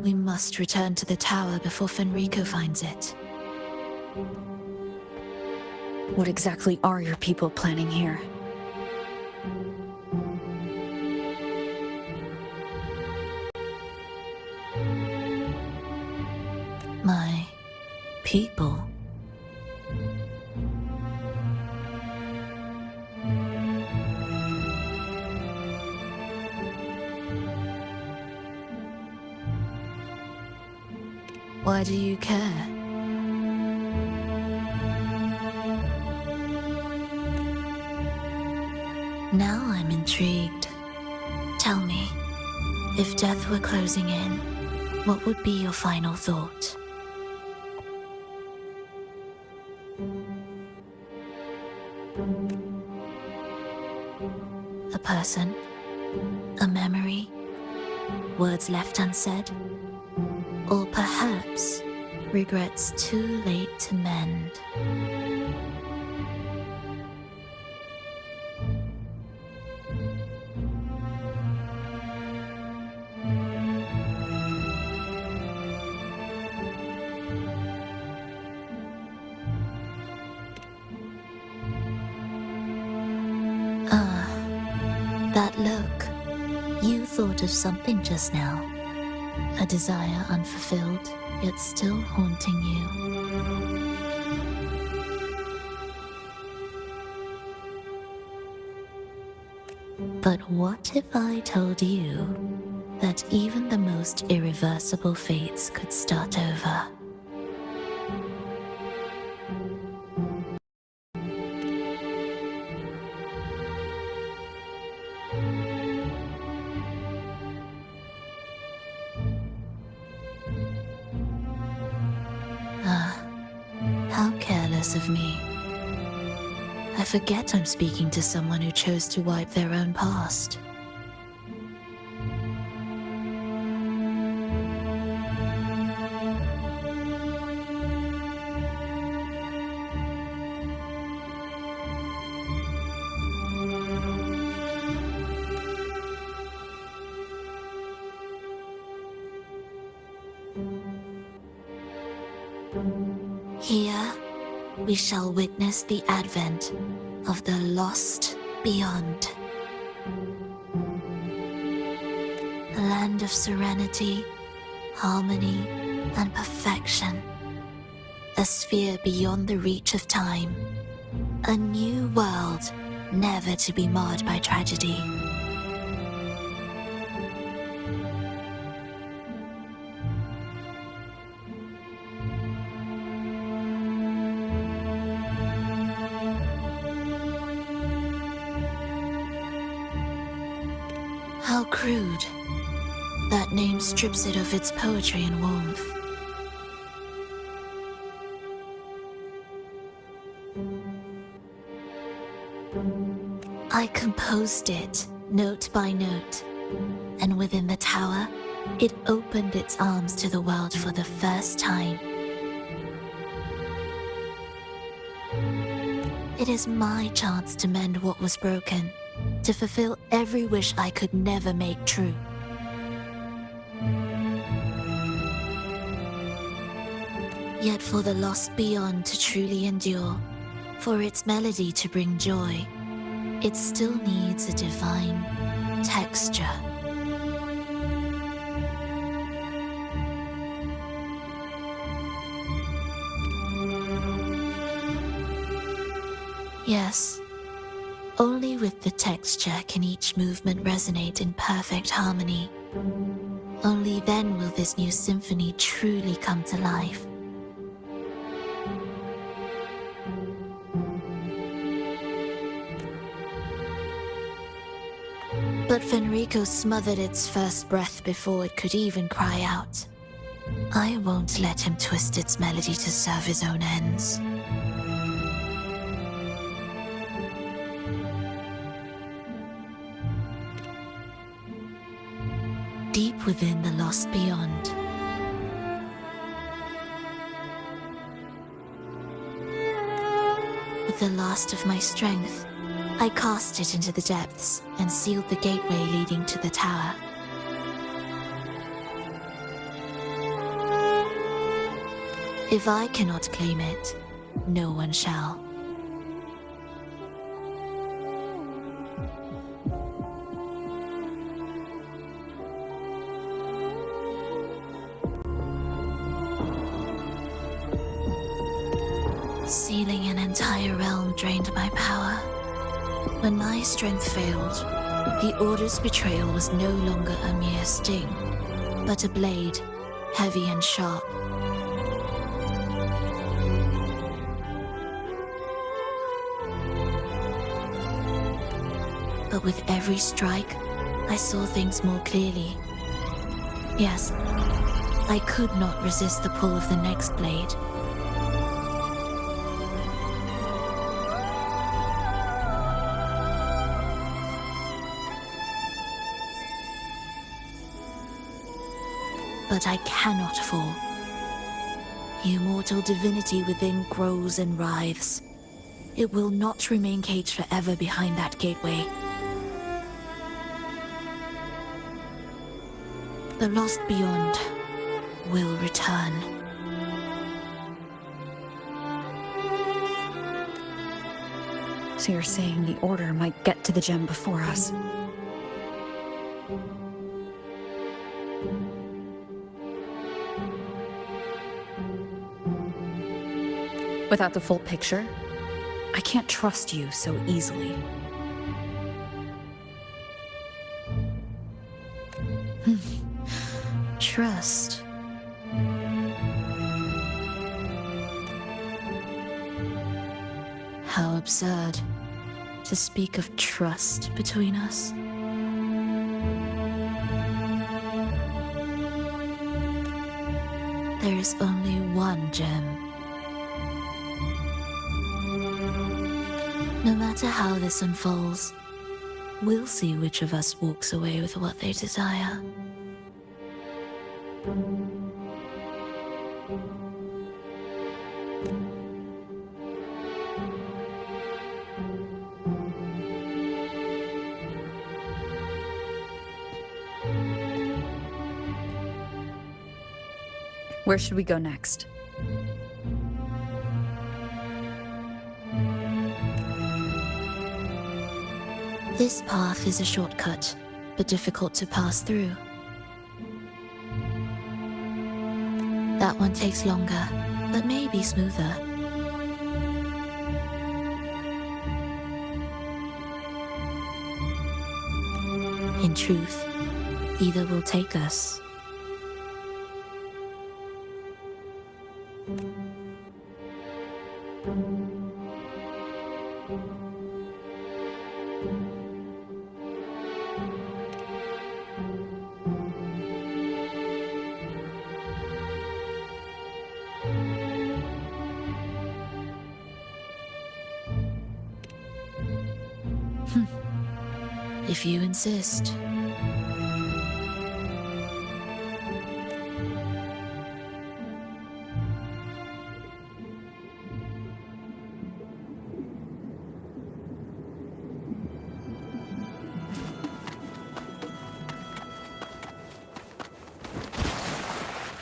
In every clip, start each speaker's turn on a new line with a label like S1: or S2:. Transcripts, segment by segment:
S1: We must return to the tower before Fenrico finds it.
S2: What exactly are your people planning here?
S1: My people? Why do you care? Now I'm intrigued. Tell me, if death were closing in, what would be your final thought? A person? A memory? Words left unsaid? Or perhaps regrets too late to mend? That look. You thought of something just now. A desire unfulfilled, yet still haunting you. But what if I told you that even the most irreversible fates could start over? How careless of me. I forget I'm speaking to someone who chose to wipe their own past. Here, we shall witness the advent of the lost beyond. A land of serenity, harmony, and perfection. A sphere beyond the reach of time. A new world, never to be marred by tragedy. How crude. That name strips it of its poetry and warmth. I composed it, note by note, and within the tower, it opened its arms to the world for the first time. It is my chance to mend what was broken, to fulfill every wish I could never make true. Yet for the lost beyond to truly endure, for its melody to bring joy, it still needs a divine texture. Yes, only with the texture can each movement resonate in perfect harmony. Only then will this new symphony truly come to life. But Fenrico smothered its first breath before it could even cry out. I won't let him twist its melody to serve his own ends. Deep within the lost beyond, with the last of my strength, I cast it into the depths and sealed the gateway leading to the tower. If I cannot claim it, no one shall. Sealing an entire realm drained my power. When my strength failed, the Order's betrayal was no longer a mere sting, but a blade, heavy and sharp. But with every strike, I saw things more clearly. Yes, I could not resist the pull of the next blade. But I cannot fall. The immortal divinity within grows and writhes. It will not remain caged forever behind that gateway. The lost beyond will return.
S2: So you're saying the Order might get to the gem before us? Without the full picture, I can't trust you so easily.
S1: Trust. How absurd to speak of trust between us. There is only one gem. No matter how this unfolds, we'll see which of us walks away with what they desire.
S2: Where should we go next?
S1: This path is a shortcut, but difficult to pass through. That one takes longer, but may be smoother. In truth, either will take us. If you insist.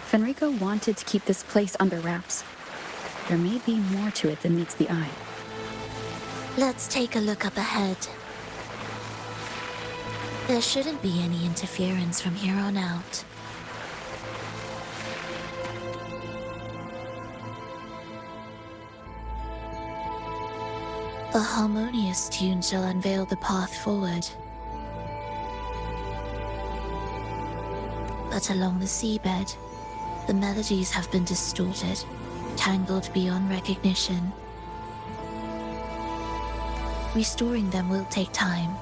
S2: Fenrico wanted to keep this place under wraps. There may be more to it than meets the eye.
S1: Let's take a look up ahead. There shouldn't be any interference from here on out. A harmonious tune shall unveil the path forward. But along the seabed, the melodies have been distorted, tangled beyond recognition. Restoring them will take time.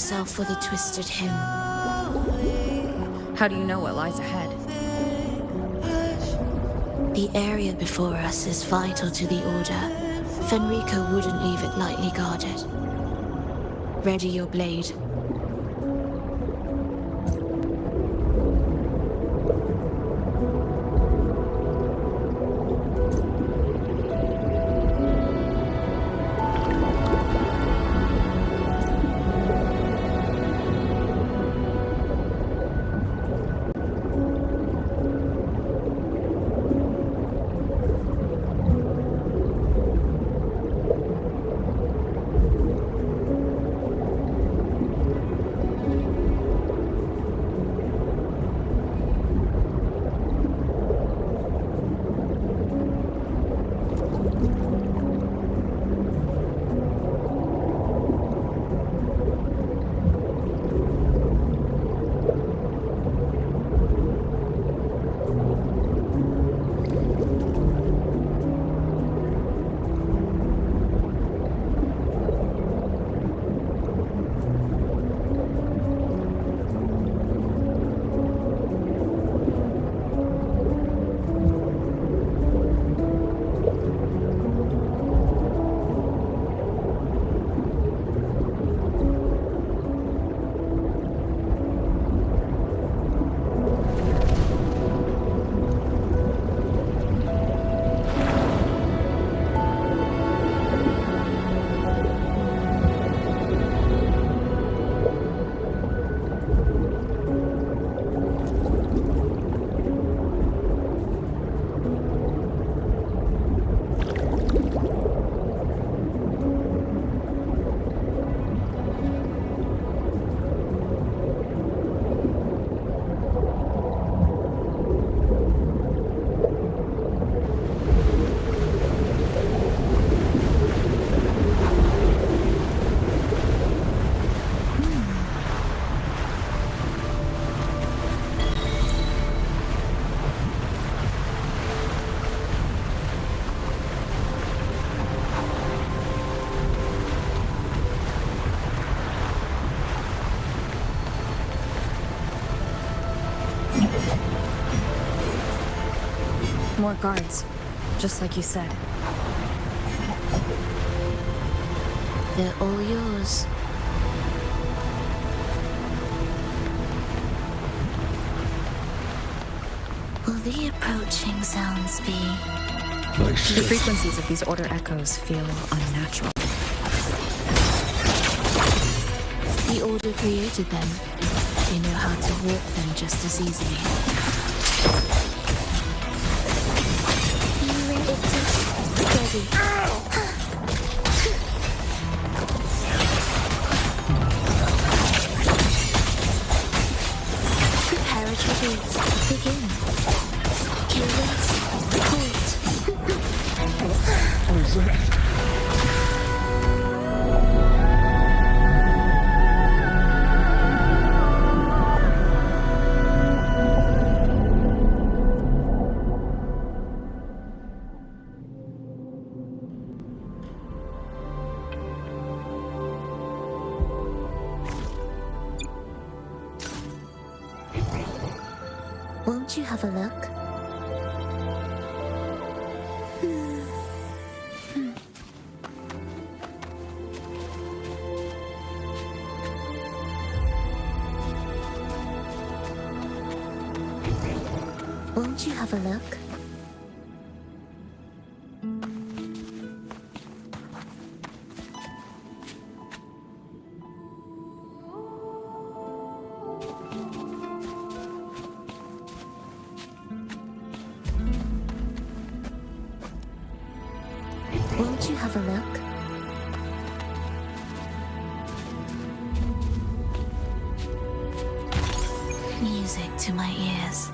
S1: yourself for the twisted hymn.
S2: How do you know what lies ahead?
S1: The area before us is vital to the Order. Fenrico wouldn't leave it lightly guarded. Ready your blade.
S2: More guards, just like you said.
S1: They're all yours. Will the approaching sounds be?
S2: The frequencies of these Order echoes feel unnatural.
S1: The Order created them. They know how to walk them just as easily. Ready. Prepare a retreat. Begin. Kill it. Halt.
S3: What is that?
S1: Won't you have a look? Won't you have a look? Won't you have a look? Music to my ears.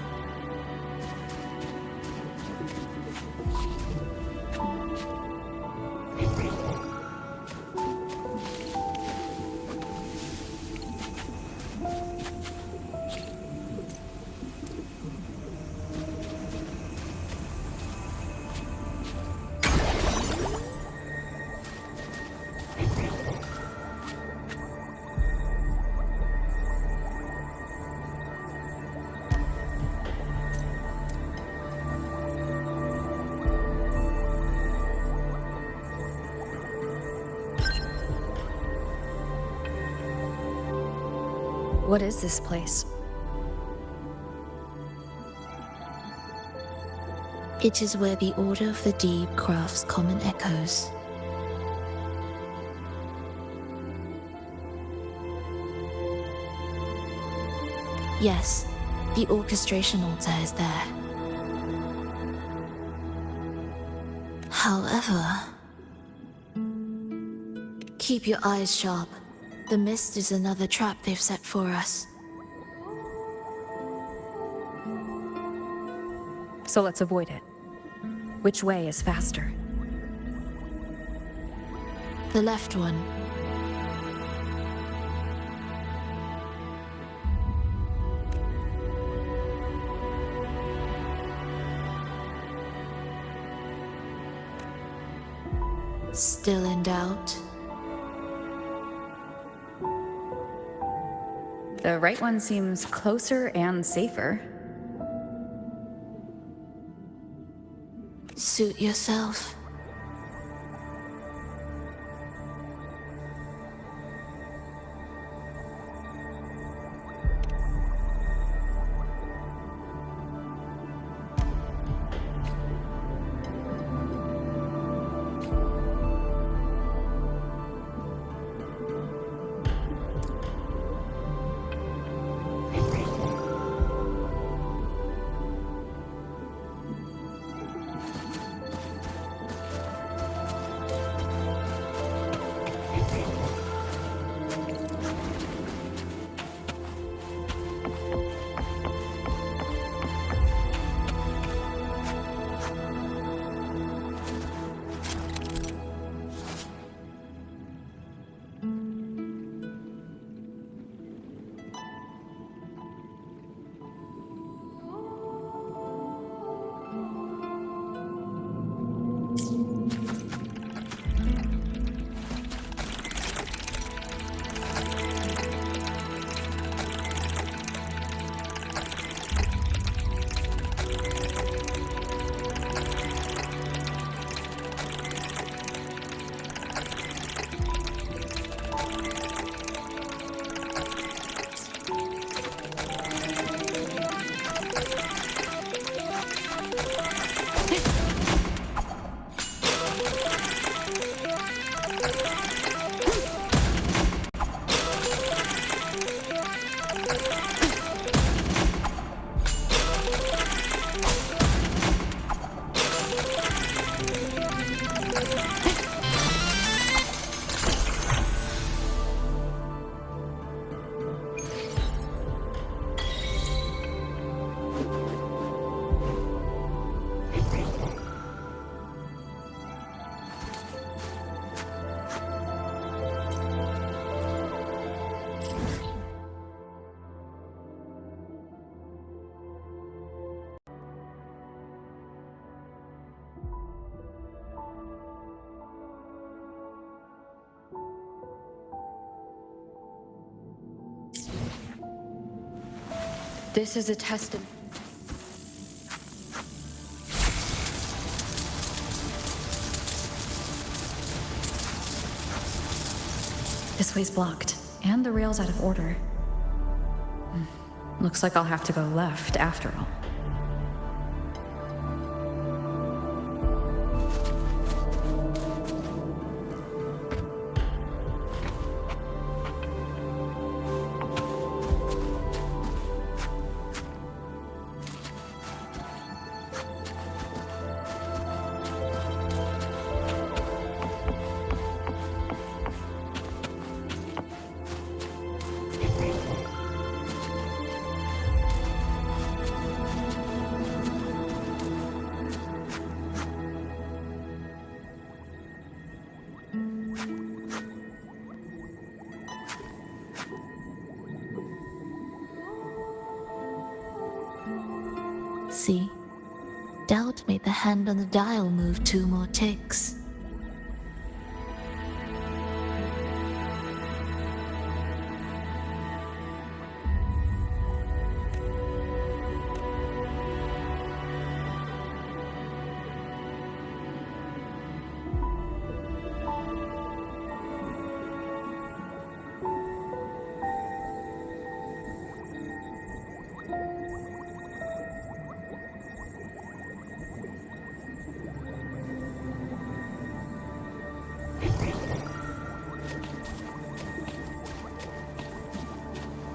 S2: What is this place?
S1: It is where the Order of the Deep crafts common echoes. Yes, the orchestration altar is there. However, keep your eyes sharp. The mist is another trap they've set for us.
S2: So let's avoid it. Which way is faster?
S1: The left one. Still in doubt?
S2: The right one seems closer and safer.
S1: Suit yourself.
S2: This is a testament. This way's blocked, and the rail's out of order. Looks like I'll have to go left after all.
S1: See? Doubt made the hand on the dial move 2 more ticks.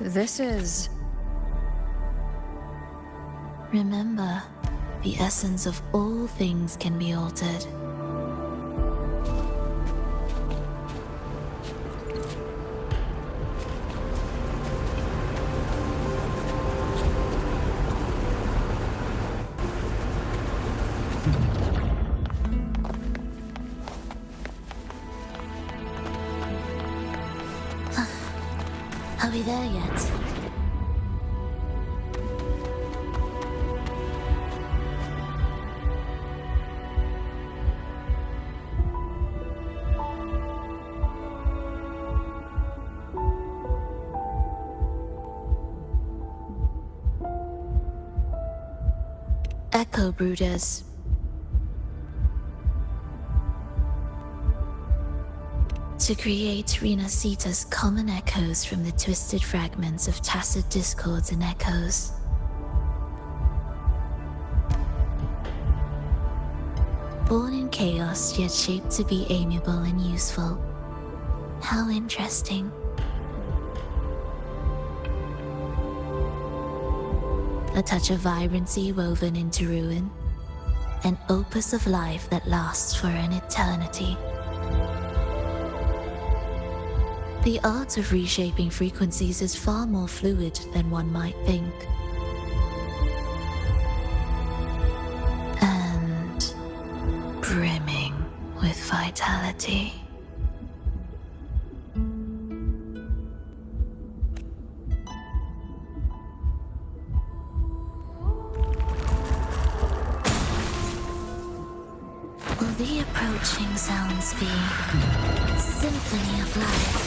S2: this is...
S1: Remember, the essence of all things can be altered. Are we there yet? Echo Brooders. To create Rena Sita's common echoes from the twisted fragments of tacit discords and echoes. Born in chaos, yet shaped to be amiable and useful. How interesting. A touch of vibrancy woven into ruin. An opus of life that lasts for an eternity. The art of reshaping frequencies is far more fluid than one might think. And brimming with vitality. Will the approaching sounds be symphony of life?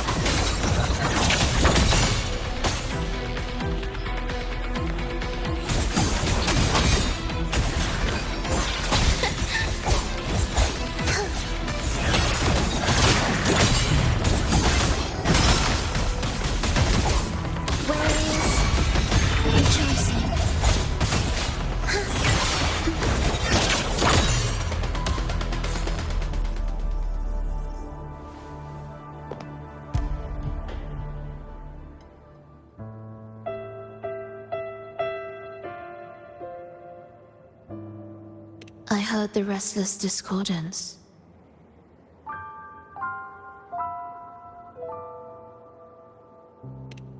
S1: I heard the restless discordance.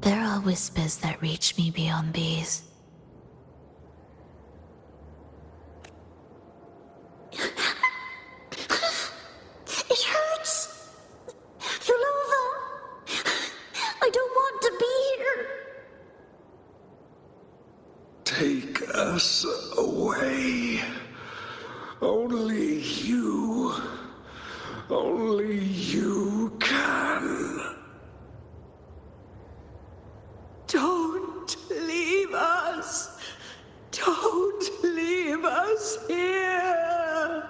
S1: There are whispers that reach me beyond these.
S3: It hurts! Phrolova! I don't want to be here!
S4: Take us away. Only you can.
S3: Don't leave us! Don't leave us here!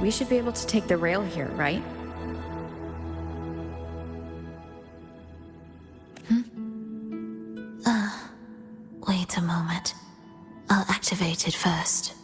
S2: We should be able to take the rail here, right?
S1: Wait a moment. I'll activate it first.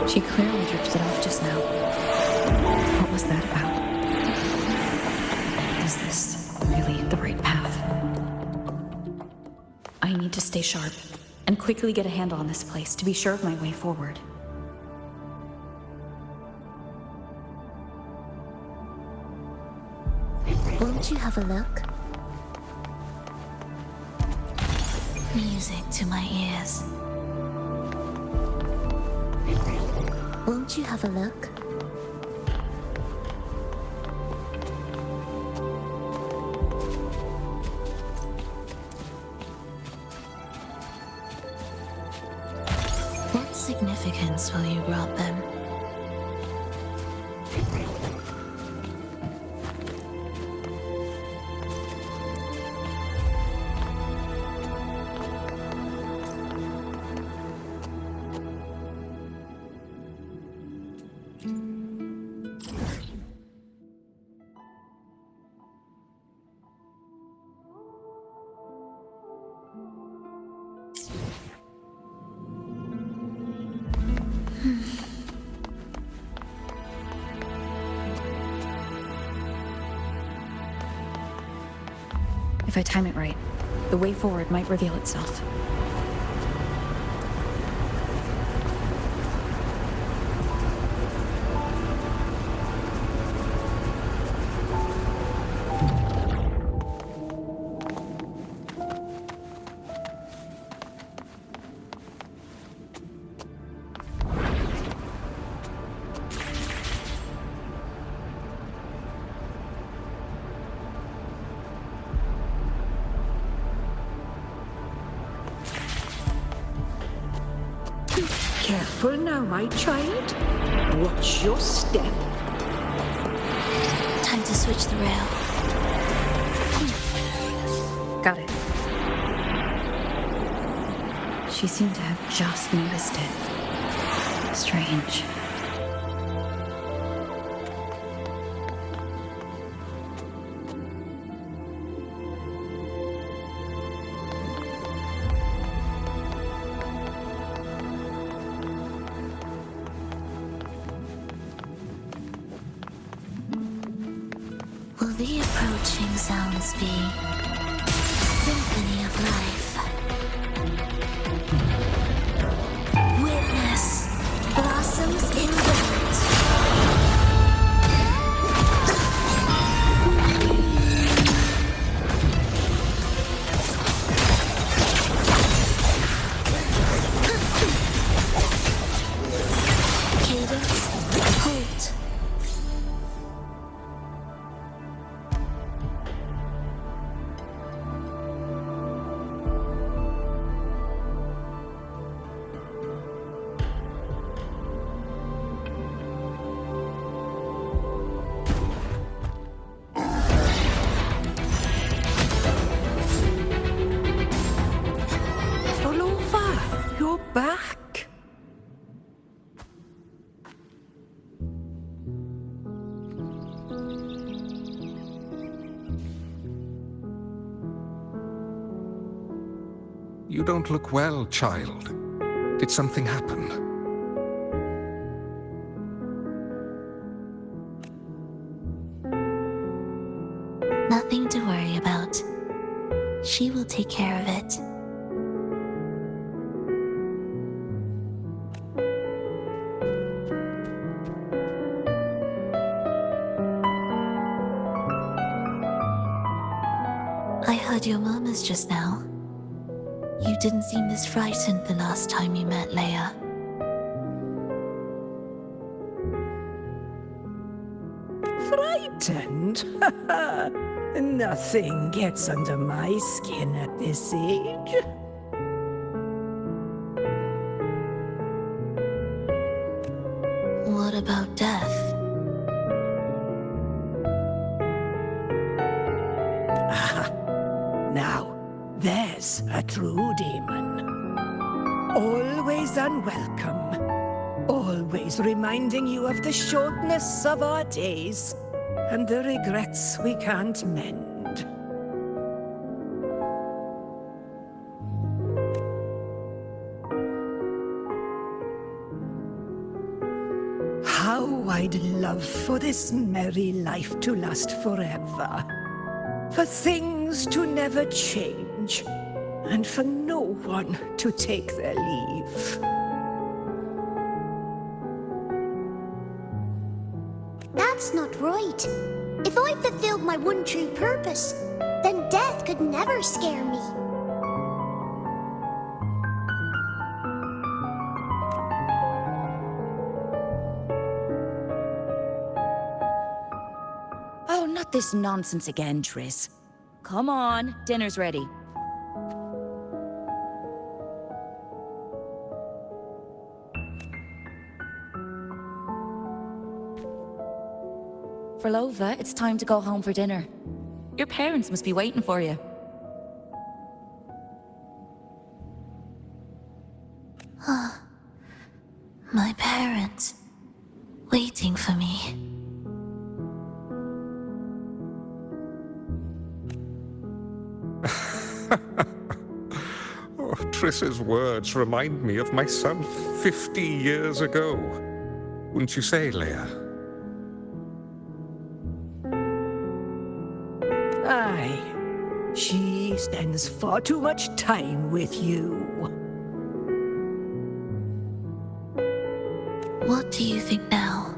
S2: She clearly drifted off just now. What was that about? Is this really the right path? I need to stay sharp and quickly get a handle on this place to be sure of my way forward.
S1: Won't you have a look? Music to my ears. Won't you have a look? What significance will you grant them?
S2: If I time it right, the way forward might reveal itself.
S3: Careful now, my child. Watch your step.
S1: Time to switch the rail.
S2: Got it. She seemed to have just noticed it. Strange.
S1: Will the approaching sounds be a symphony of life? Witness blossoms in cadence, halt.
S3: Phrolova, you're back.
S4: You don't look well, child. Did something happen?
S1: Nothing to worry about. She will take care of it. I heard your murmurs just now. You didn't seem this frightened the last time you met Leia.
S3: Frightened? Nothing gets under my skin at this age.
S1: What about death?
S3: Now, there's a true demon. Always unwelcome. Always reminding you of the shortness of our days and the regrets we can't mend. How I'd love for this merry life to last forever. For things to never change, and for no one to take their leave.
S5: That's not right. If I fulfilled my one true purpose, then death could never scare me.
S2: Oh, not this nonsense again, Triss. Come on, dinner's ready. Phrolova, it's time to go home for dinner. Your parents must be waiting for you.
S1: My parents, waiting for me.
S4: Oh, Triss's words remind me of my son 50 years ago. Wouldn't you say, Leia?
S3: Aye. She spends far too much time with you.
S1: What do you think now?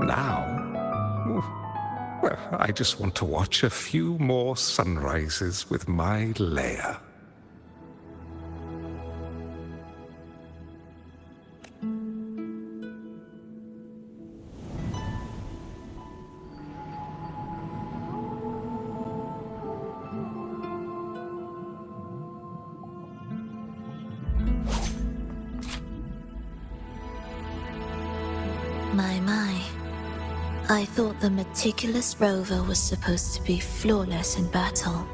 S4: Now? Ooh. Well, I just want to watch a few more sunrises with my Leia.
S1: My. I thought the meticulous rover was supposed to be flawless in battle.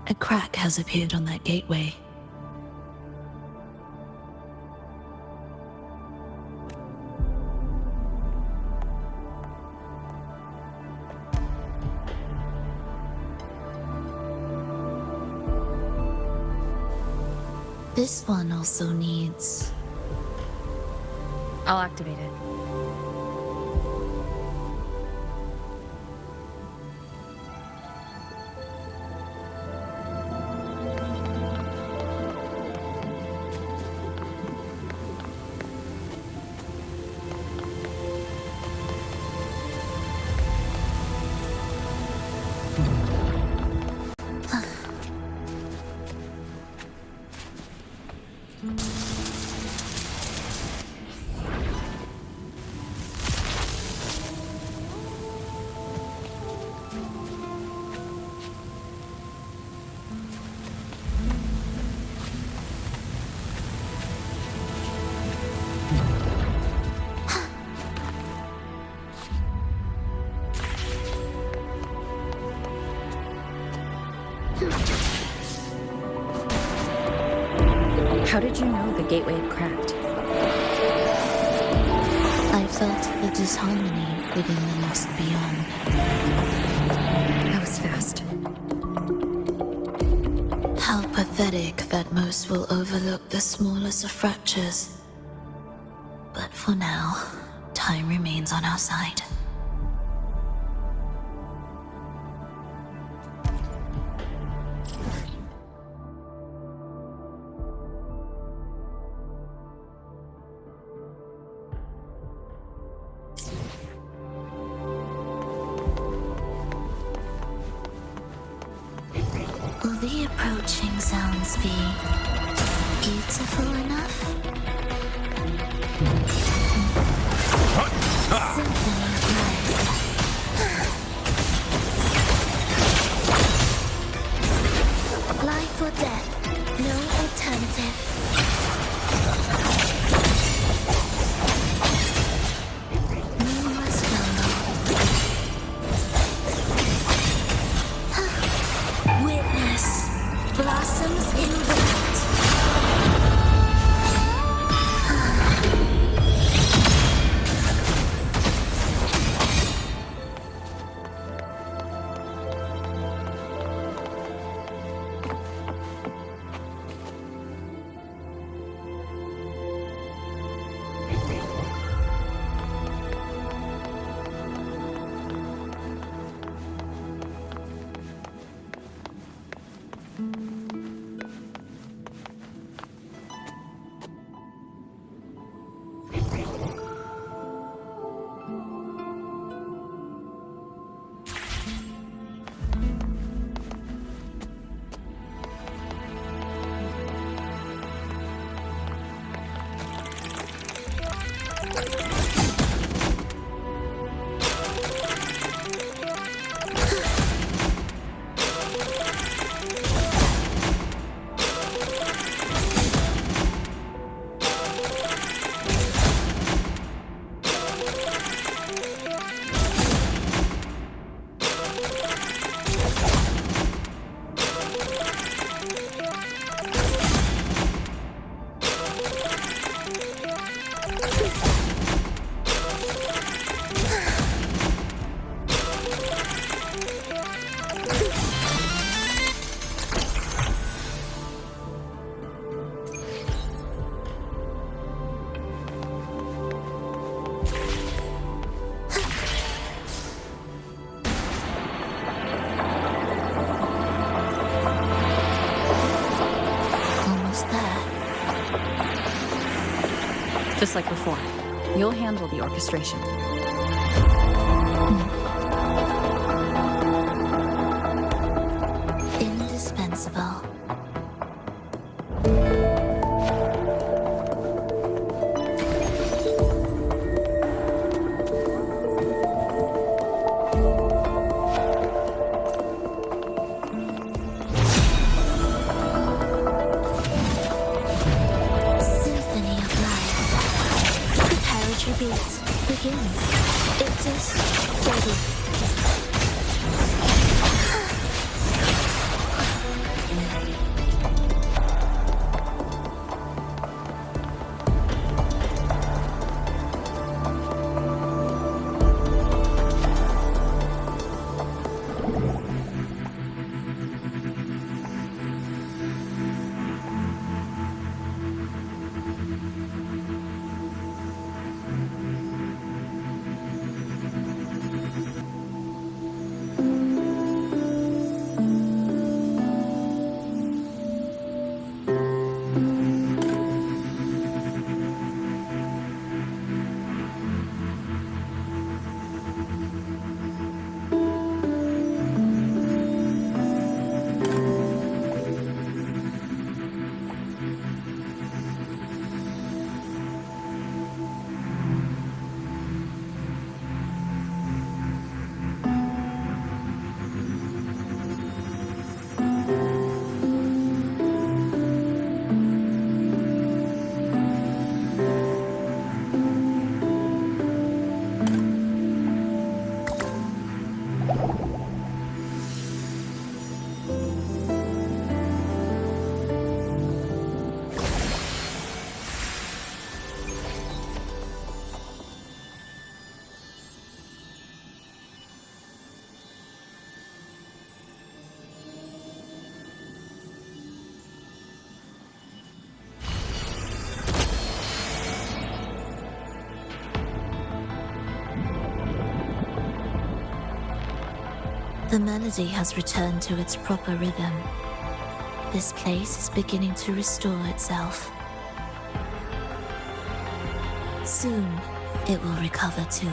S1: A crack has appeared on that gateway. This one also needs...
S2: I'll activate it. How did you know the gateway had cracked?
S1: I felt the disharmony within the lost beyond.
S2: That was fast.
S1: How pathetic that most will overlook the smallest of fractures. But for now, time remains on our side. Will the approaching sounds be beautiful enough? Symphony of life. Life or death, no alternative. Moonless jungle. Witness blossoms in wind.
S2: Just like before, you'll handle the orchestration.
S1: Indispensable. Symphony of life. Prepare a tribute. Begin. It is ready. The melody has returned to its proper rhythm. This place is beginning to restore itself. Soon, it will recover too.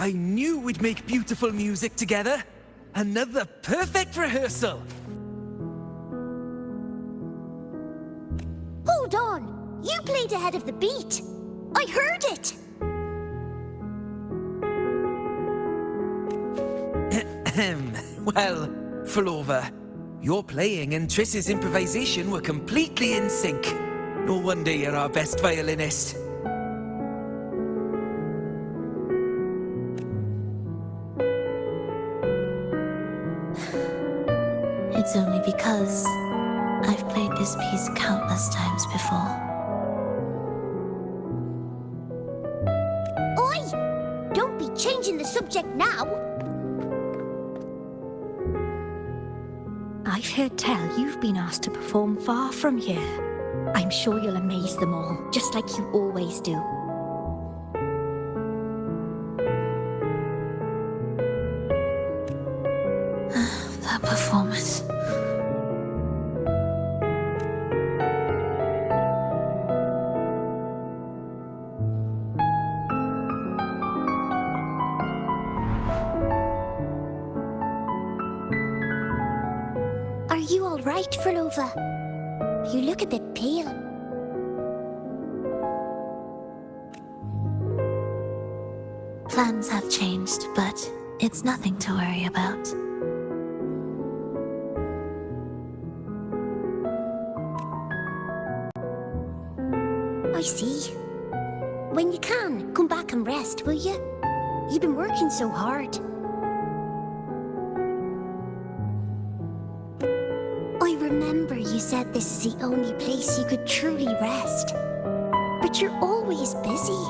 S6: I knew we'd make beautiful music together. Another perfect rehearsal.
S5: Hold on! You played ahead of the beat! I heard it!
S6: Well, Phrolova, your playing and Triss's improvisation were completely in sync. No wonder you're our best violinist.
S1: It's only because I've played this piece countless times before.
S5: Oi! Don't be changing the subject now!
S7: I've heard tell you've been asked to perform far from here. I'm sure you'll amaze them all, just like you always do.
S1: That performance.
S5: Are you all right, Phrolova? You look a bit pale.
S1: Plans have changed, but it's nothing to worry about.
S5: I see. When you can, come back and rest, will you? You've been working so hard. I remember you said this is the only place you could truly rest. But you're always busy.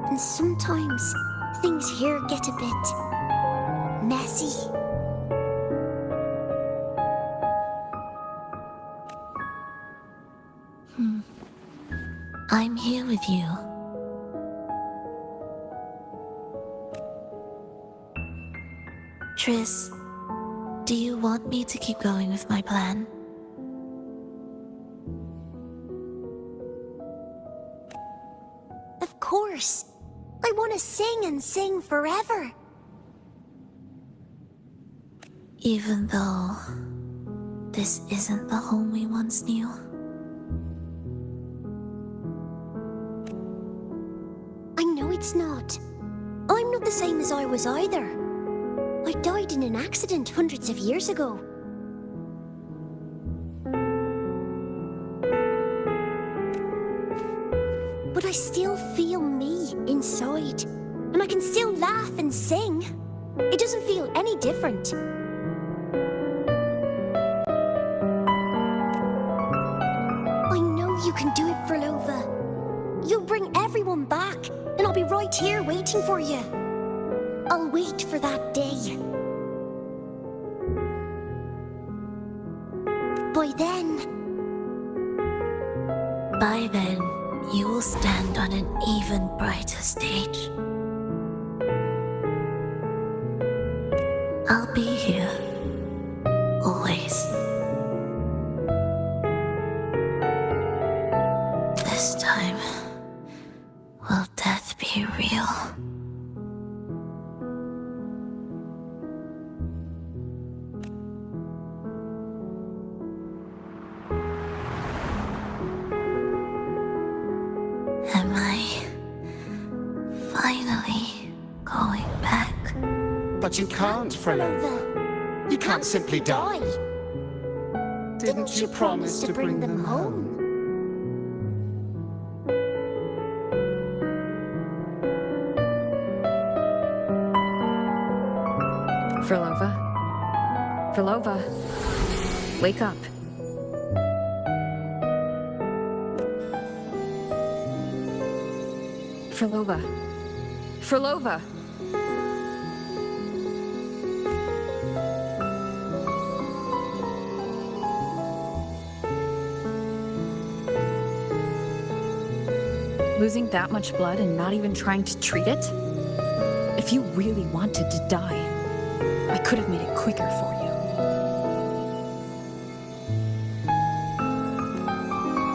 S5: And sometimes things here get a bit messy.
S1: I'm here with you. Triss, do you want me to keep going with my plan?
S5: Of course. I want to sing and sing forever.
S1: Even though this isn't the home we once knew.
S5: I know it's not. I'm not the same as I was either. I died in an accident hundreds of years ago. But I still feel me inside. And I can still laugh and sing. It doesn't feel any different. I know you can do it, Phrolova. You'll bring everyone back, and I'll be right here waiting for you. I'll wait for that day.
S1: By then, you will stand on an even brighter stage. I'll be here, always. This time, will death be real? Am I finally going back?
S8: But you can't, Phrolova. You can't simply die. Didn't you promise to bring them home?
S2: Phrolova? Phrolova? Wake up. Phrolova. Phrolova! Losing that much blood and not even trying to treat it? If you really wanted to die, I could have made it quicker for you.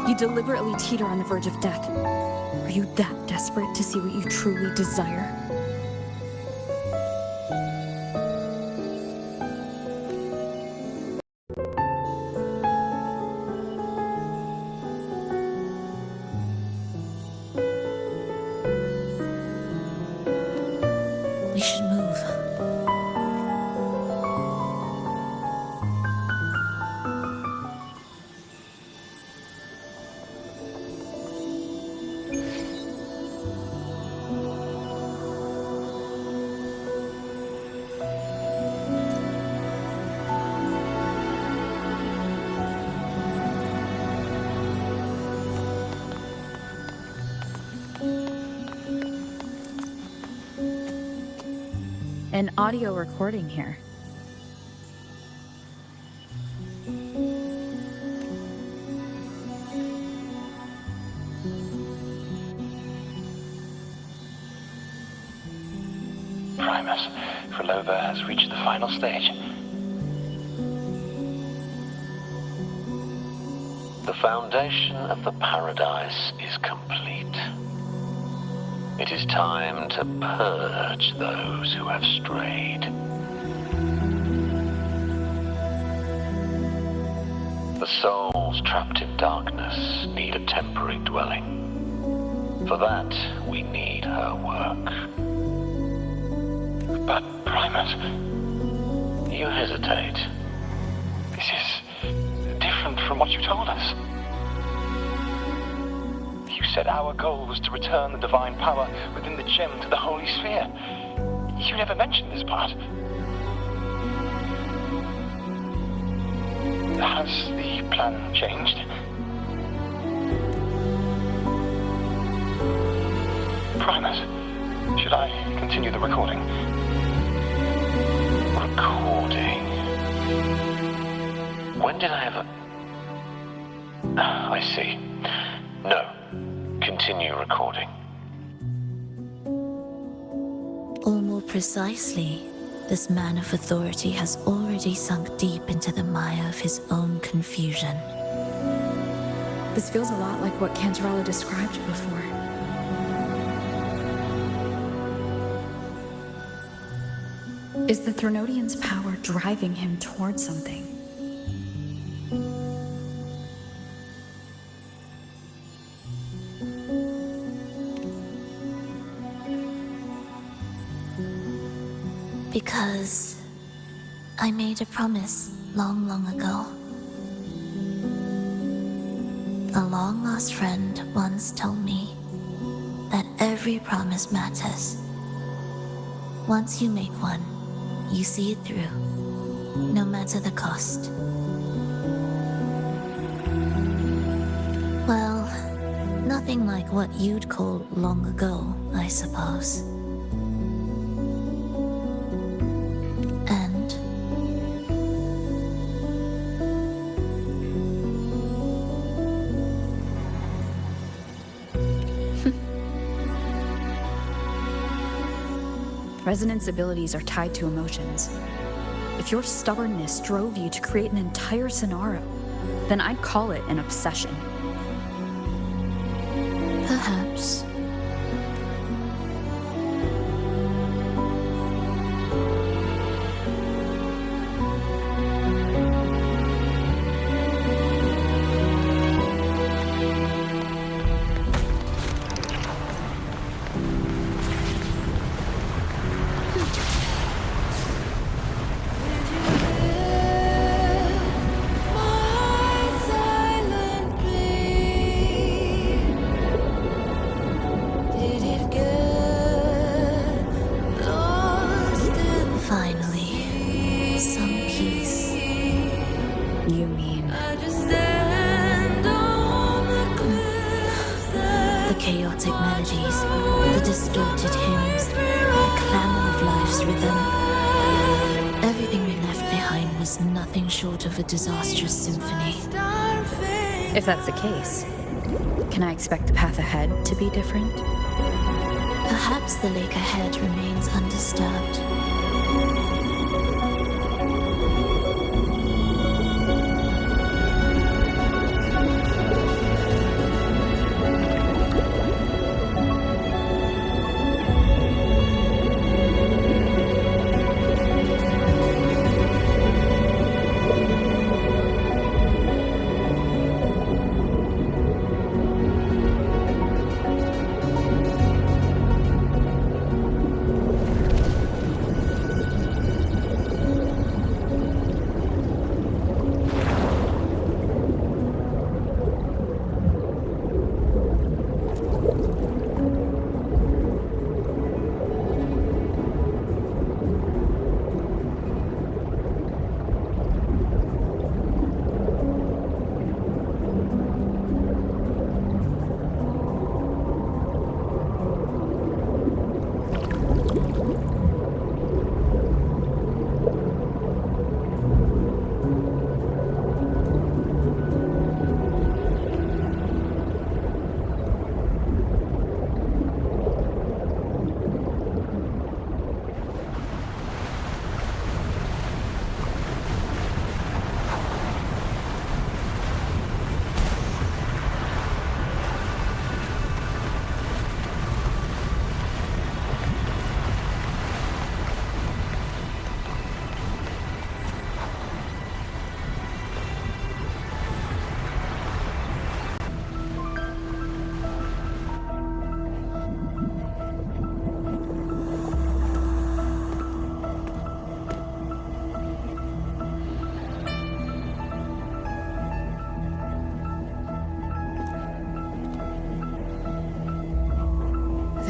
S2: You deliberately teeter on the verge of death. Are you that desperate to see what you truly desire? an audio recording here.
S9: Primus, Phrolova has reached the final stage. The foundation of the paradise is complete. It is time to purge those who have strayed. The souls trapped in darkness need a temporary dwelling. For that, we need her work. But, Primus, you hesitate. This is different from what you told us. You said our goal was to return the divine power within the gem to the Holy Sphere. You never mentioned this part. Has the plan changed? Primus, should I continue the recording? Recording. When did I ever... I see. No. Continue recording.
S1: Or more precisely, this man of authority has already sunk deep into the mire of his own confusion.
S2: This feels a lot like what Cantarella described before. Is the Threnodian's power driving him towards something?
S1: Because I made a promise long, long ago. A long-lost friend once told me that every promise matters. Once you make one, you see it through, no matter the cost. Well, nothing like what you'd call long ago, I suppose. And
S2: Resonance abilities are tied to emotions. If your stubbornness drove you to create an entire scenario, then I'd call it an obsession.
S1: perhaps. Finally, some peace.
S2: You mean...
S1: The chaotic melodies, the distorted hymns, the clamor of life's rhythm. Everything we left behind was nothing short of a disastrous symphony.
S2: If that's the case, can I expect the path ahead to be different?
S1: Perhaps the lake ahead remains undisturbed.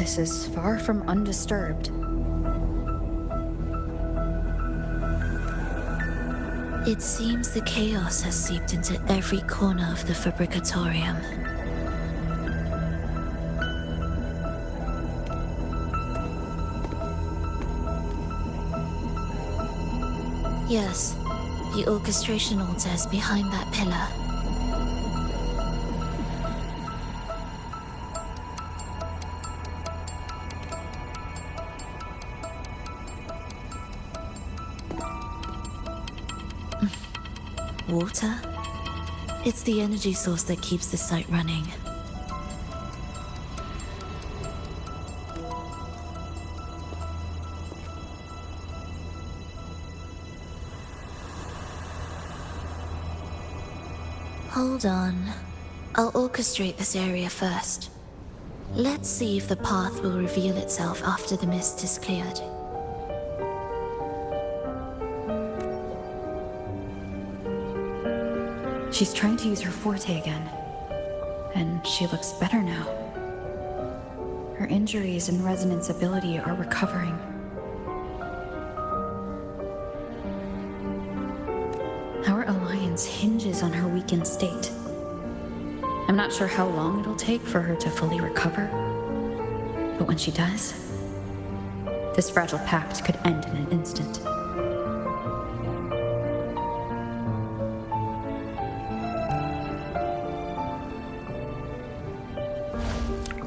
S2: This is far from undisturbed.
S1: It seems the chaos has seeped into every corner of the Fabricatorium. Yes, the orchestration altar is behind that pillar. Water? It's the energy source that keeps the site running. Hold on. I'll orchestrate this area first. Let's see if the path will reveal itself after the mist is cleared.
S2: She's trying to use her forte again, and she looks better now. Her injuries and resonance ability are recovering. Our alliance hinges on her weakened state. I'm not sure how long it'll take for her to fully recover, but when she does, this fragile pact could end in an instant.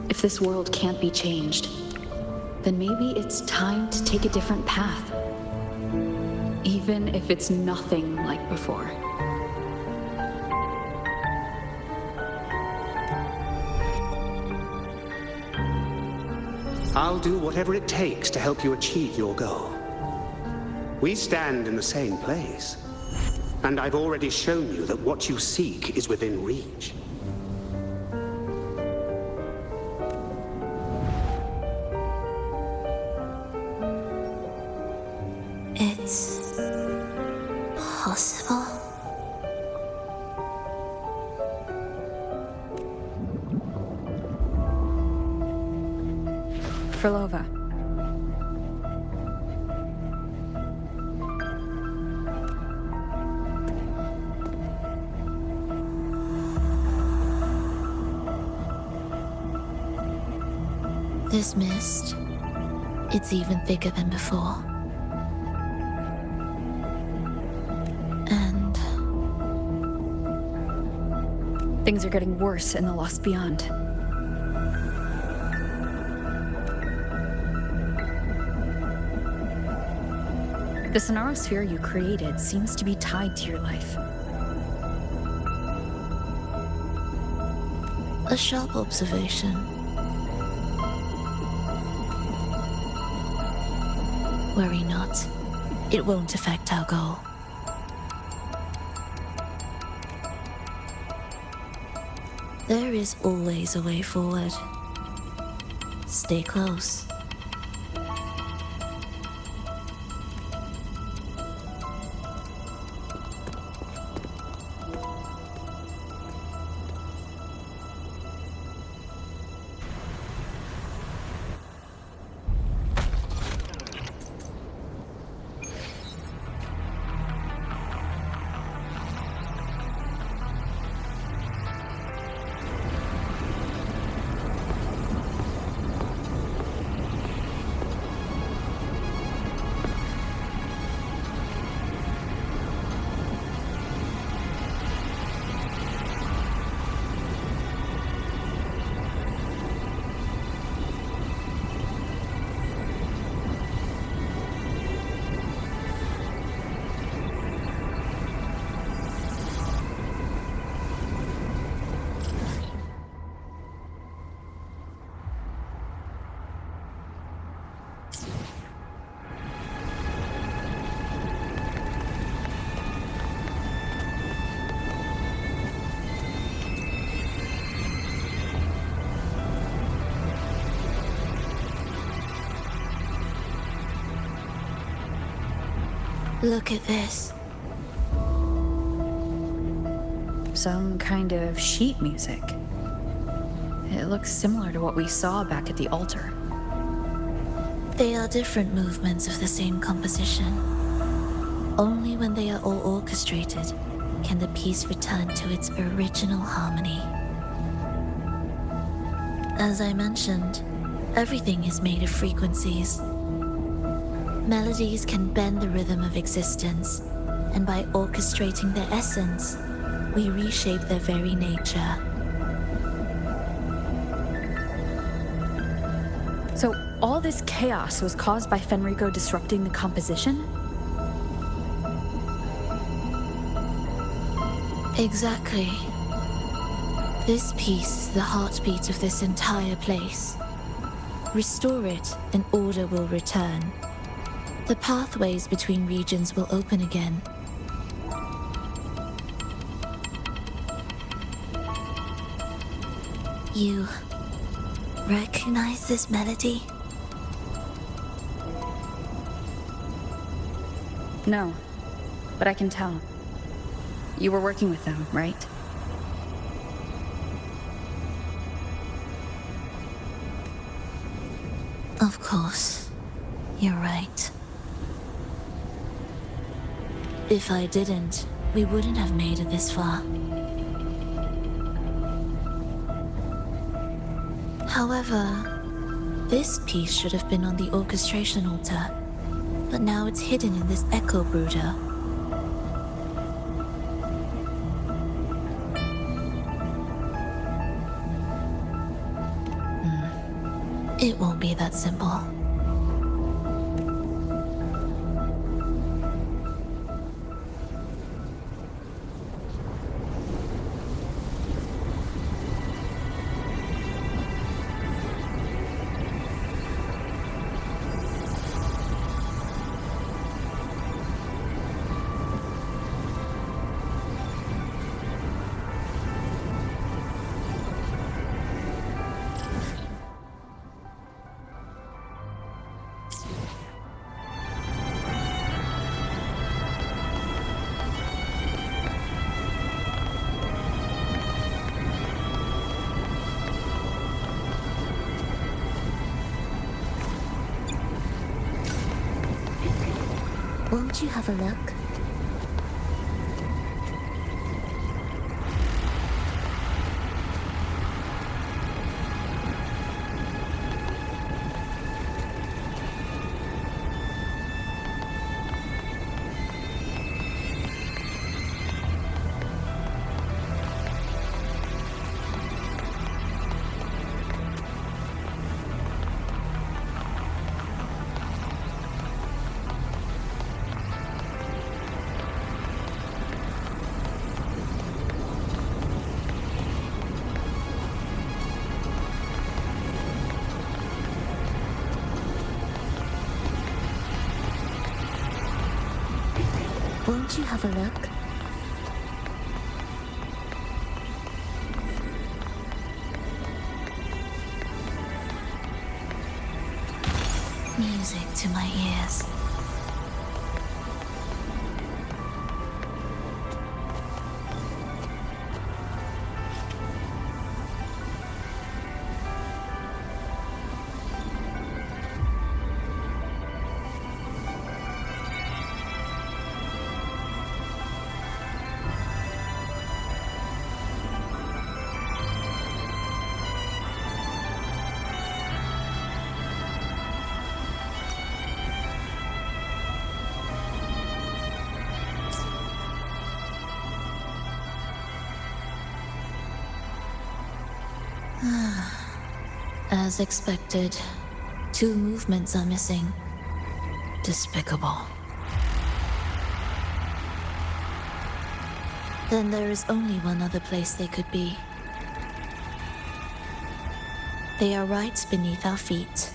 S2: If this world can't be changed, then maybe it's time to take a different path. Even if it's nothing like before.
S8: I'll do whatever it takes to help you achieve your goal. We stand in the same place, and I've already shown you that what you seek is within reach.
S1: It's possible.
S2: Phrolova.
S1: This mist, it's even thicker than before. And
S2: Things are getting worse in the Lost Beyond. The Sonarosphere you created seems to be tied to your life.
S1: a sharp observation. Worry not. It won't affect our goal. There is always a way forward. Stay close. Look at this.
S2: Some kind of sheet music. It looks similar to what we saw back at the altar.
S1: They are different movements of the same composition. Only when they are all orchestrated can the piece return to its original harmony. As I mentioned, everything is made of frequencies. Melodies can bend the rhythm of existence, and by orchestrating their essence, we reshape their very nature.
S2: So all this chaos was caused by Fenrico disrupting the composition?
S1: Exactly. This piece is the heartbeat of this entire place. Restore it, and order will return. The pathways between regions will open again. You recognize this melody?
S2: No, but I can tell. You were working with them, right?
S1: Of course. You're right. If I didn't, we wouldn't have made it this far. However, this piece should have been on the orchestration altar, but now it's hidden in this echo brooder. It won't be that simple. Won't you have a look? Won't you have a look? Music to my ears. As expected, 2 movements are missing. Despicable. Then there is only one other place they could be. They are right beneath our feet.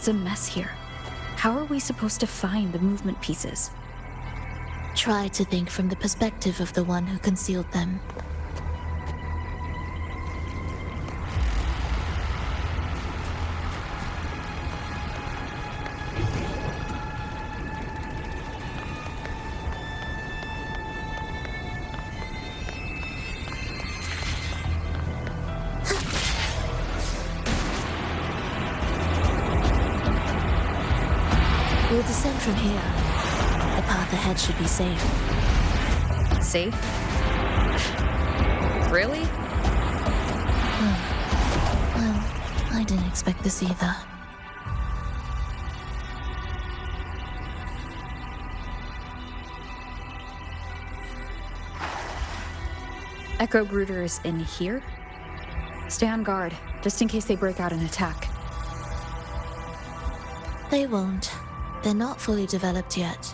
S2: It's a mess here. How are we supposed to find the movement pieces?
S1: Try to think from the perspective of the one who concealed them. We'll descend from here. The path ahead should be safe.
S2: Safe? Really?
S1: Well, I didn't expect this either.
S2: Echo Brooder is in here? Stay on guard, just in case they break out and attack.
S1: They won't. They're not fully developed yet.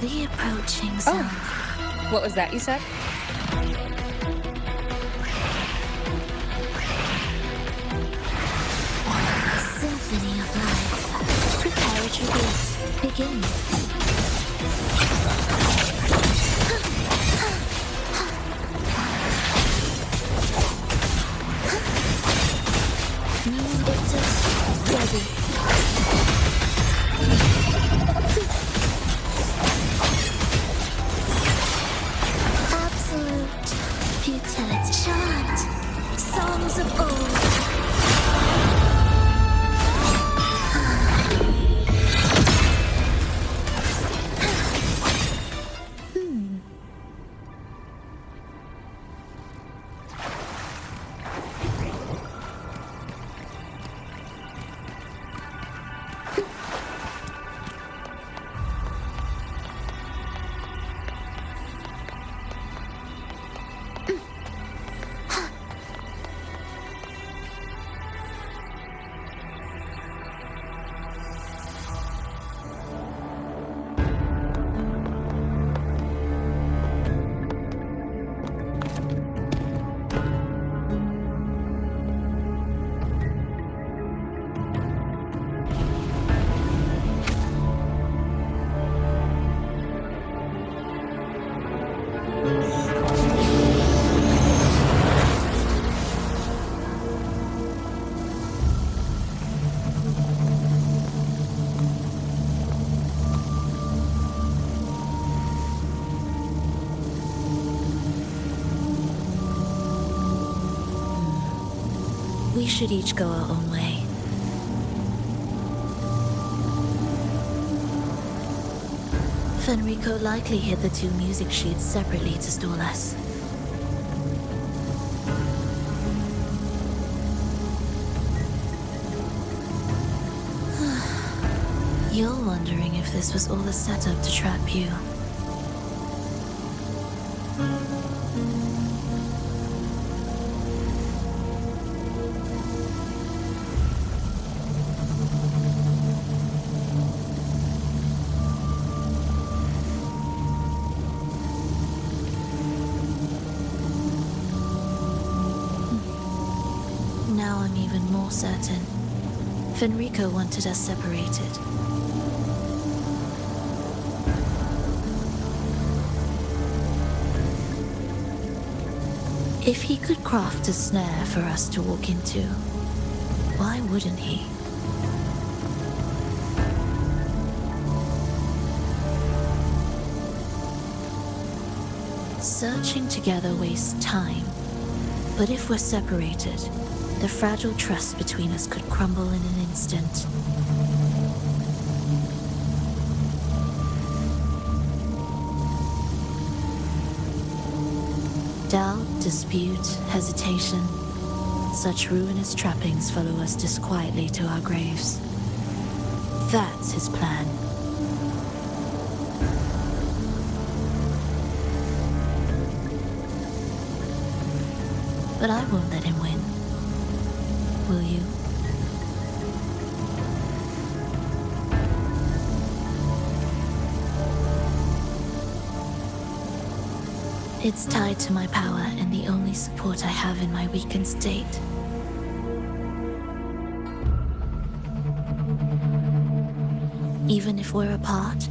S1: The approaching sound.
S2: Oh, what was that you said?
S1: Symphony of life. Prepare a tribute. Begin. New dancers ready. Absolute futility. Chant songs of old. We should each go our own way. Fenrico likely hid the two music sheets separately to stall us. You're wondering if this was all a setup to trap you. Now I'm even more certain. Fenrico wanted us separated. If he could craft a snare for us to walk into, why wouldn't he? Searching together wastes time, but if we're separated, the fragile trust between us could crumble in an instant. Doubt, dispute, hesitation. Such ruinous trappings follow us disquietly to our graves. That's his plan. But I won't let him win. Will you? It's tied to my power and the only support I have in my weakened state. Even if we're apart,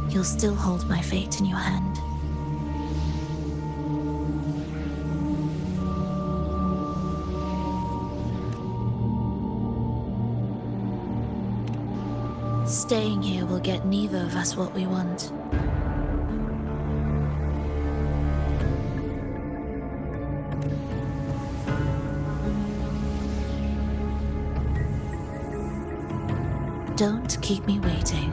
S1: you'll still hold my fate in your hand. Staying here will get neither of us what we want. Don't keep me waiting.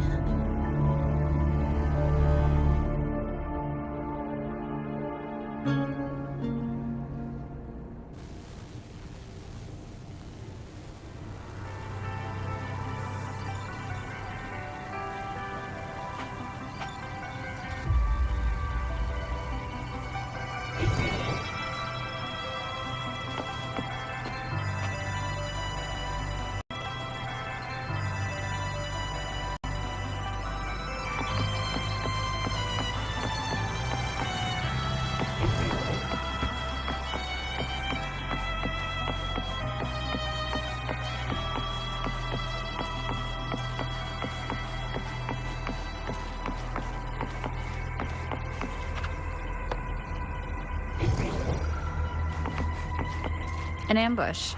S2: An ambush.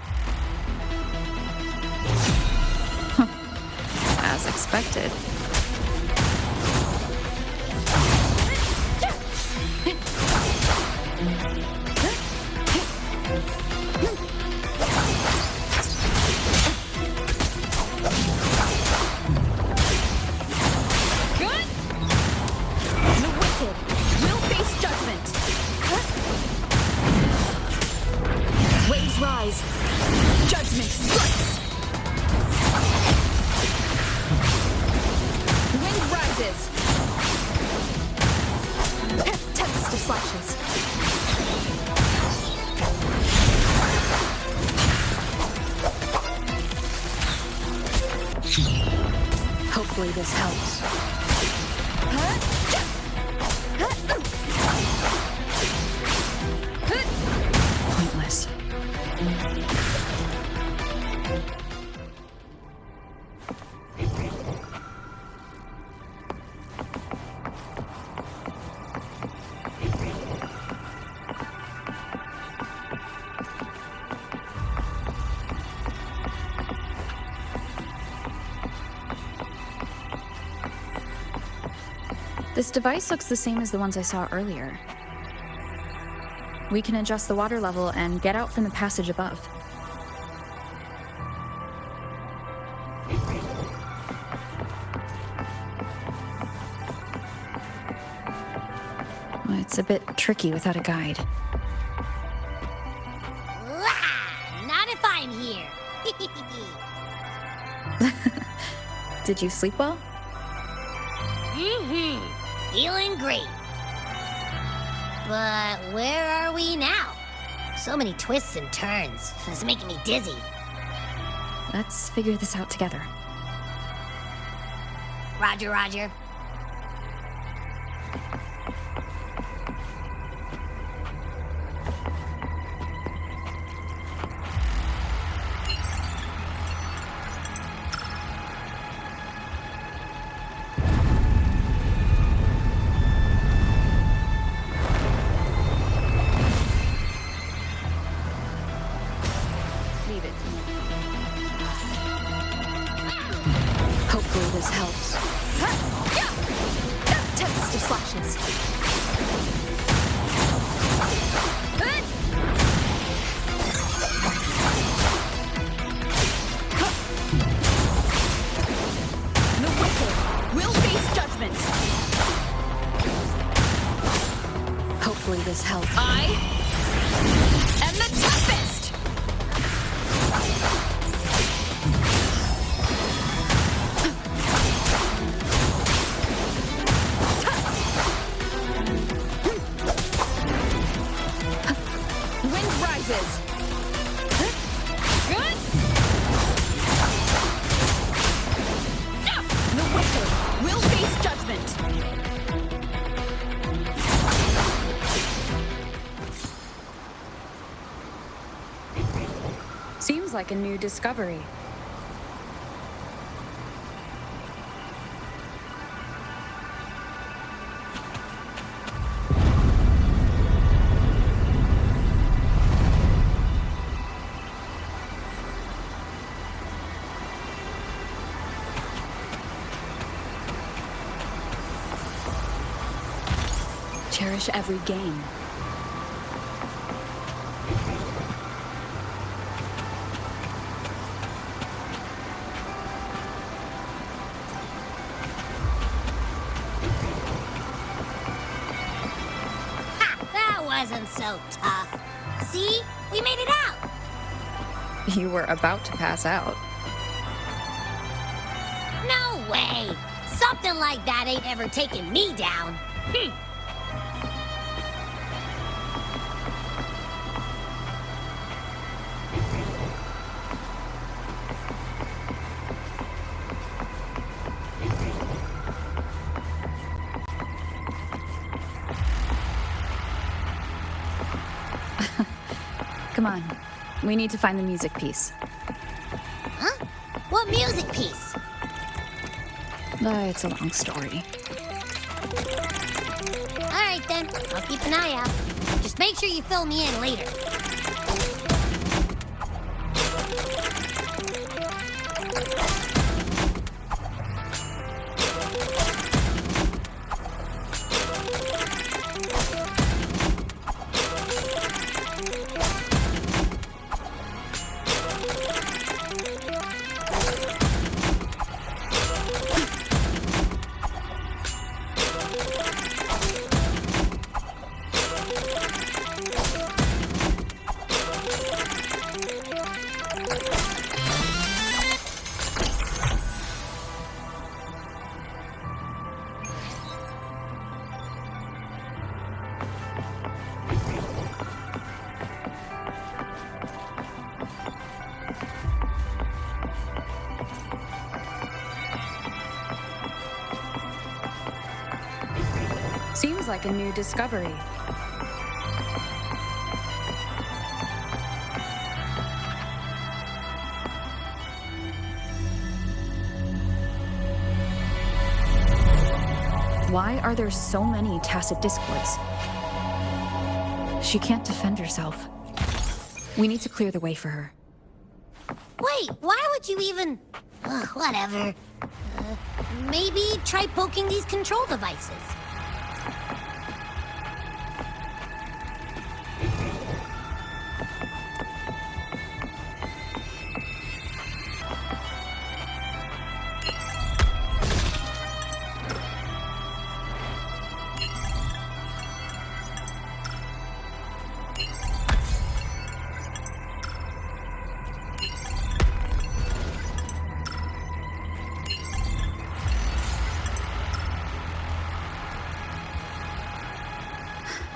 S2: As expected.
S7: Rise. Judgment strikes. Wind rises. Tempest of flashes. Hopefully this helps. Pointless.
S2: This device looks the same as the ones I saw earlier. We can adjust the water level and get out from the passage above. It's a bit tricky without a guide.
S5: Not if I'm here.
S2: Did you sleep well?
S5: Feeling great. But where are we now? So many twists and turns. It's making me dizzy.
S2: Let's figure this out together.
S5: Roger, Roger.
S2: Hopefully this helps.
S7: Tempest of flashes. The wicked will face judgment.
S2: Hopefully this helps.
S7: I am the Tempest! Wind rises. Good. The wicked will face judgment.
S2: Seems like a new discovery. Cherish every game.
S5: That wasn't so tough. See? We made it out!
S2: You were about to pass out.
S5: No way! Something like that ain't ever taken me down.
S2: Come on. We need to find the music piece.
S5: Huh? What music piece?
S2: It's a long story.
S5: Alright then, I'll keep an eye out. Just make sure you fill me in later.
S2: Seems like a new discovery. Why are there so many tacit discords? She can't defend herself. We need to clear the way for her.
S5: Wait, why would you even... whatever. Maybe try poking these control devices.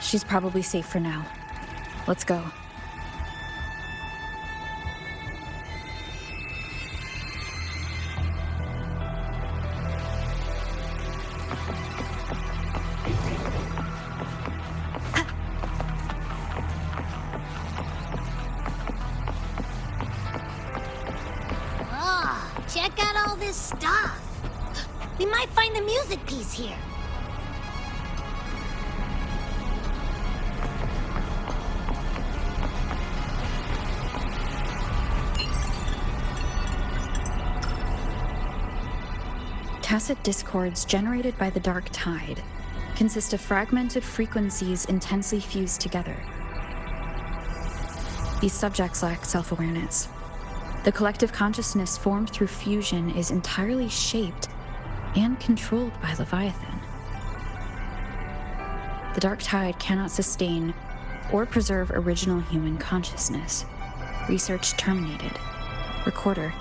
S2: She's probably safe for now. Let's go.
S5: Oh, check out all this stuff. We might find the music piece here.
S2: Tacit discords generated by the Dark Tide consist of fragmented frequencies intensely fused together. These subjects lack self-awareness. The collective consciousness formed through fusion is entirely shaped and controlled by Leviathan. The Dark Tide cannot sustain or preserve original human consciousness. Research terminated. Recorder.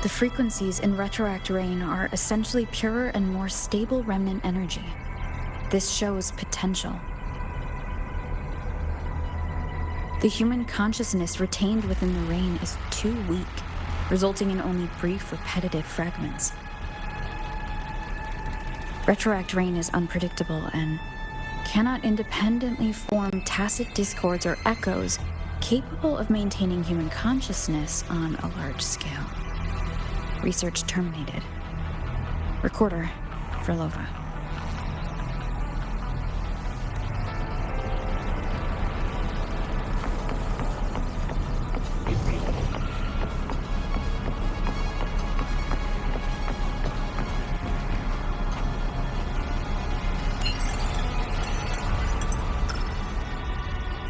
S2: The frequencies in Retroact Rain are essentially purer and more stable remnant energy. This shows potential. The The human consciousness retained within the rain is too weak, resulting in only brief, repetitive fragments. Retroact rain is unpredictable and cannot independently form tacit discords or echoes capable of maintaining human consciousness on a large scale. Research terminated. Recorder, Phrolova.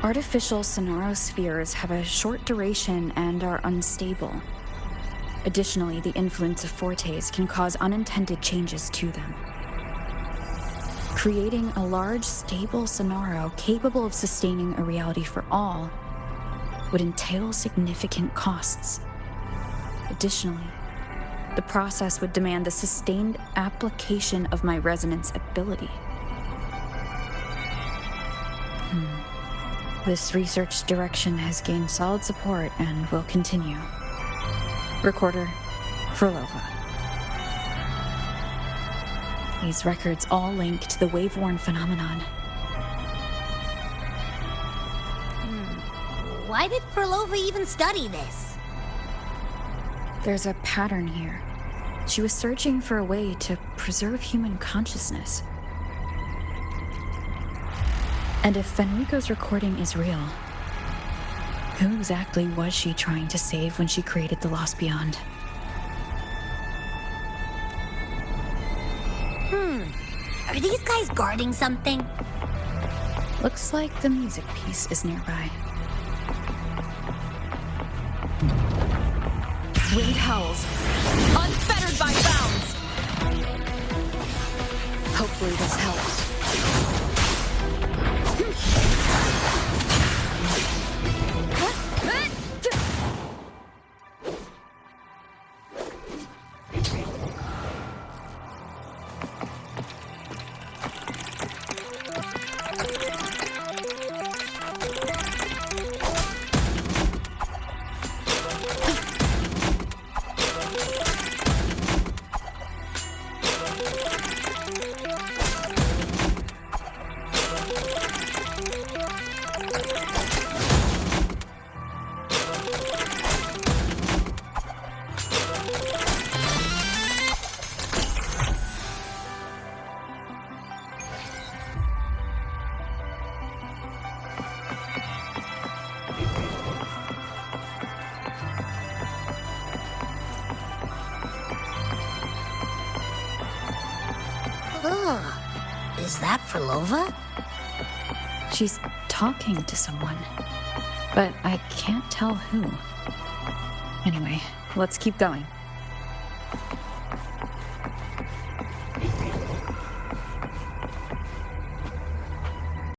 S2: Artificial sonorospheres have a short duration and are unstable. Additionally, the influence of fortes can cause unintended changes to them. Creating a large, stable sonaro capable of sustaining a reality for all would entail significant costs. Additionally, the process would demand the sustained application of my resonance ability. This research direction has gained solid support and will continue. Recorder, Phrolova. These records all link to the wave-worn phenomenon.
S5: Why did Phrolova even study this?
S2: There's a pattern here. She was searching for a way to preserve human consciousness. And if Fenrico's recording is real, who exactly was she trying to save when she created the Lost Beyond?
S5: Are these guys guarding something?
S2: Looks like the music piece is nearby. Wind howls, unfettered by bounds. Hopefully this helps.
S5: Is that Phrolova?
S2: She's talking to someone, but I can't tell who. Anyway, let's keep going.